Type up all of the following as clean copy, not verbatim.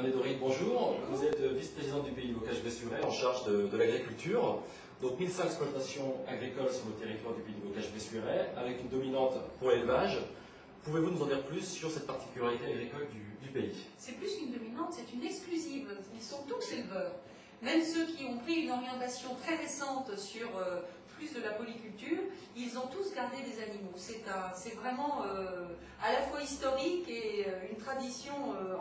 Madame Edoride, bonjour. Vous êtes vice-présidente du pays du Bocage Bessuret en charge de l'agriculture. Donc 1500 exploitations agricoles sur le territoire du pays du Bocage Bessuret, avec une dominante pour l'élevage. Pouvez-vous nous en dire plus sur cette particularité agricole du pays? C'est plus qu'une dominante, c'est une exclusive. Ils sont tous éleveurs. Même ceux qui ont pris une orientation très récente sur plus de la polyculture, ils ont tous gardé des animaux. C'est vraiment à la fois historique et une tradition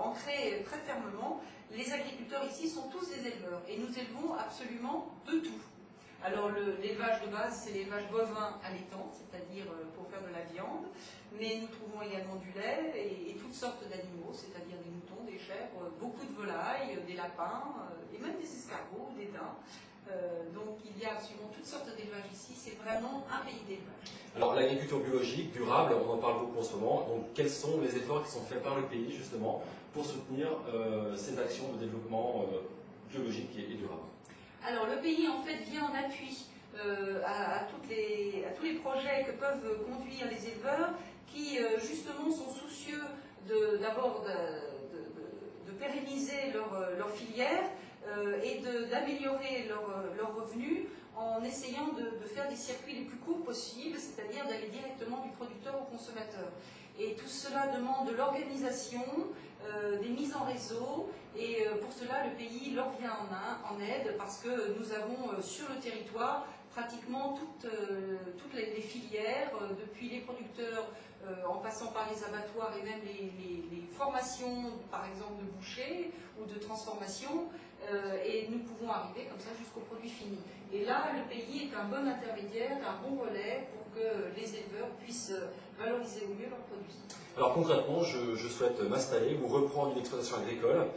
ancrée très fermement. Les agriculteurs ici sont tous des éleveurs et nous élevons absolument de tout. Alors l'élevage de base, c'est l'élevage bovin allaitant, c'est-à-dire pour faire de la viande, mais nous trouvons également du lait et toutes sortes d'animaux, c'est-à-dire des moutons, des chèvres, beaucoup de volailles, des lapins, et même des escargots, des daims. Donc il y a absolument toutes sortes d'élevages ici, c'est vraiment un pays d'élevage. Alors l'agriculture biologique, durable, on en parle beaucoup en ce moment, donc quels sont les efforts qui sont faits par le pays justement pour soutenir ces actions de développement biologique et durable? Alors le pays en fait vient en appui à tous les projets que peuvent conduire les éleveurs qui justement sont soucieux d'abord de pérenniser leur filière et d'améliorer leurs revenus en essayant de faire des circuits les plus courts possibles, c'est-à-dire d'aller directement du producteur au consommateur. Et tout cela demande de l'organisation, des mises en réseau, et pour cela le pays leur vient en aide parce que nous avons sur le territoire pratiquement toutes les filières, depuis les producteurs en passant par les abattoirs et même les formations par exemple de boucher ou de transformation, et nous pouvons arriver comme ça jusqu'au produit fini. Et là le pays est un bon intermédiaire, un bon relais pour que les éleveurs puissent valoriser au mieux leurs produits. Alors concrètement, je souhaite m'installer ou reprendre une exploitation agricole.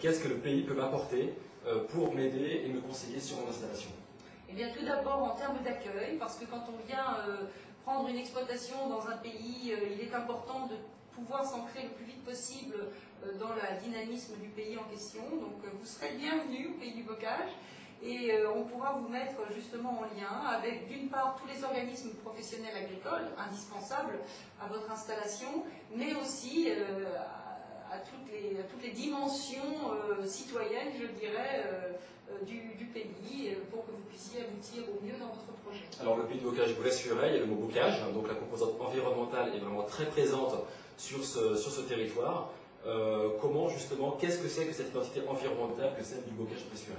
Qu'est-ce que le pays peut m'apporter pour m'aider et me conseiller sur mon installation? Eh bien, tout d'abord en termes d'accueil, parce que quand on vient prendre une exploitation dans un pays, il est important de pouvoir s'ancrer le plus vite possible dans le dynamisme du pays en question. Donc vous serez bienvenus au pays du Bocage. Et on pourra vous mettre justement en lien avec d'une part tous les organismes professionnels agricoles indispensables à votre installation, mais aussi à toutes les dimensions citoyennes, je dirais, du pays, pour que vous puissiez aboutir au mieux dans votre projet. Alors le pays du Bocage Bessuret, il y a le mot bocage, donc la composante environnementale est vraiment très présente sur ce territoire. Comment justement, qu'est-ce que c'est que cette identité environnementale que celle du Bocage Bessuret?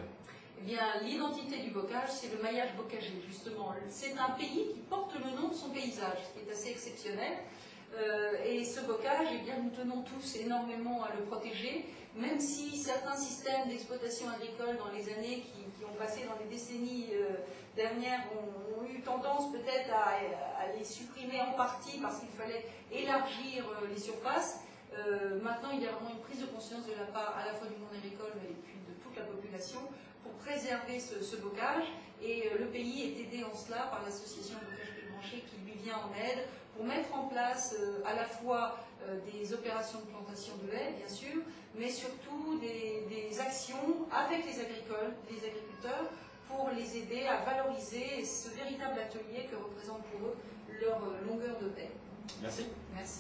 Eh bien, l'identité du bocage, c'est le maillage bocager, justement. C'est un pays qui porte le nom de son paysage, ce qui est assez exceptionnel. Et ce bocage, eh bien, nous tenons tous énormément à le protéger, même si certains systèmes d'exploitation agricole dans les années qui ont passé dans les décennies dernières ont eu tendance peut-être à les supprimer en partie parce qu'il fallait élargir les surfaces. Maintenant, il y a vraiment une prise de conscience de la part à la fois du monde agricole et puis de toute la population pour préserver ce bocage, et le pays est aidé en cela par l'association Bocage Pébranché qui lui vient en aide pour mettre en place à la fois des opérations de plantation de haies, bien sûr, mais surtout des actions avec les agriculteurs pour les aider à valoriser ce véritable atelier que représente pour eux leur longueur de haie. Merci. Merci.